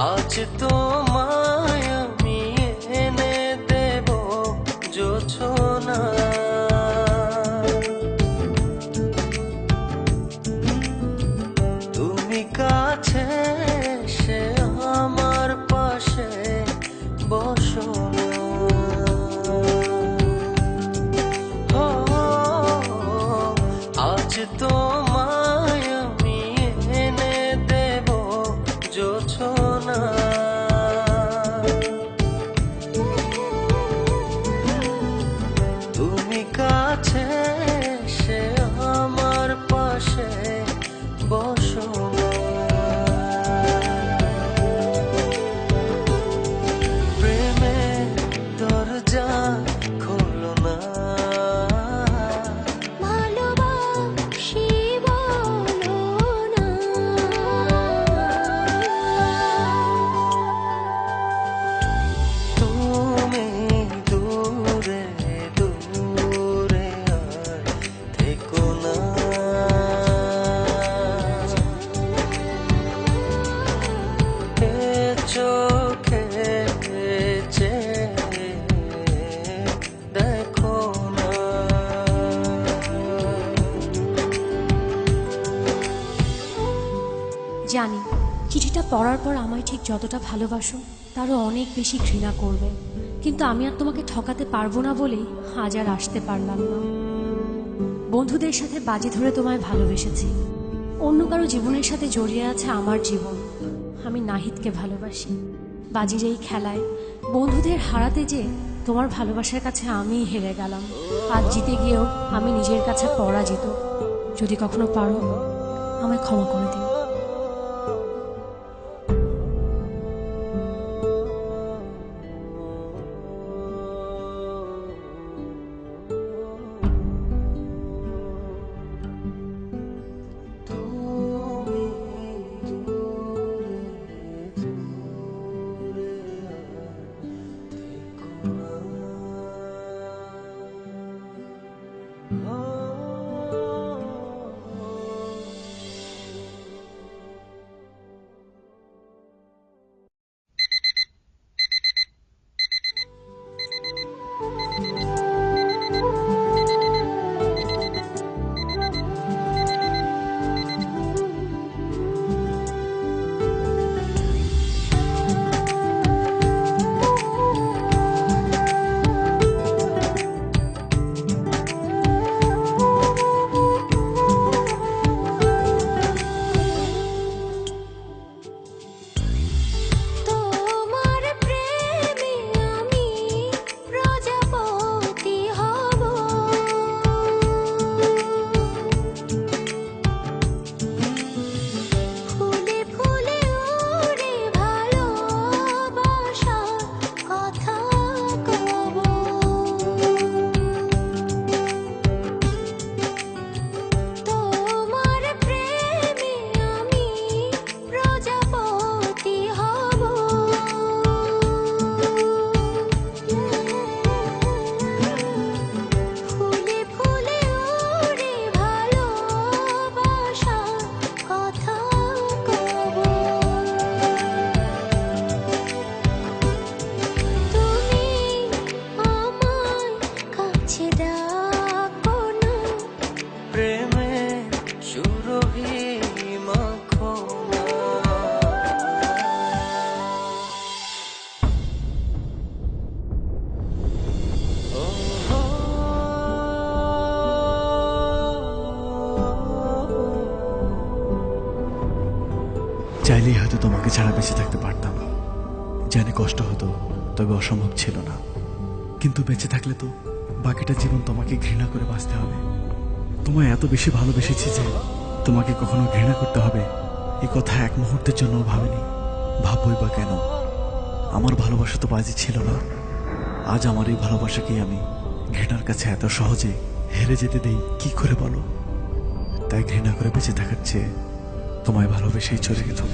আজ তোমায় আমি এনে দেব জোছনা, তুমি কাছে এসে আমার পাশে বসো না। আজ তোমায় আমি এনে দেব জোছনা, তুমি কাছে এসে আমার পাশে বসো না। প্রেমের দরজা খোলো না, ভালোবাসি বলো না। তুমি দূরে দূরে আর থেকো না। এ চোখে চেয়ে দেখো না। জানি চিঠিটা পড়ার পর আমায় ঠিক যতটা ভালোবাসো তারও অনেক বেশি ঘৃণা করবে, কিন্তু আমি আর তোমাকে ঠকাতে পারবো না বলেই আজ আর আসতে পারলাম না। বন্ধুদের সাথে বাজি ধরে তোমায় ভালোবেসেছি, অন্য কারো জীবনের সাথে জড়িয়ে আছে আমার জীবন। আমি নাহিদকে ভালোবাসি। বাজির এই খেলায় বন্ধুদের হারাতে যে তোমার ভালোবাসার কাছে আমিই হেরে গেলাম। আজ জিতে গিয়েও আমি নিজের কাছে পরাজিত। যদি কখনো পারো আমায় ক্ষমা করে দিও। দহি মাখো না। ও হো, চাইলেই হয়তো তোমাকে ছাড়া বেঁচে থাকতে পারতাম। জানি কষ্ট হতো, তবে অসম্ভব ছিল না। কিন্তু বেঁচে থাকলে তো বাকিটা জীবন তোমাকে ঘৃণা করে বাঁচতে হবে। তোমায় এত বেশি ভালোবেসেছি যে তোমাকে কখনো ঘৃণা করতে হবে এই কথা এক মুহূর্তের জন্য ভাবিনি। ভাববই বা কেন? আমার ভালোবাসা তো বাজি ছিল না। আজ আমার এই ভালোবাসাকেই আমি ঘৃণার কাছে এত সহজে হেরে যেতে দেই কি করে বলো? তাই ঘৃণা করে বেঁচে থাকার চেয়ে তোমায় ভালোবেসেই চলে গেলাম।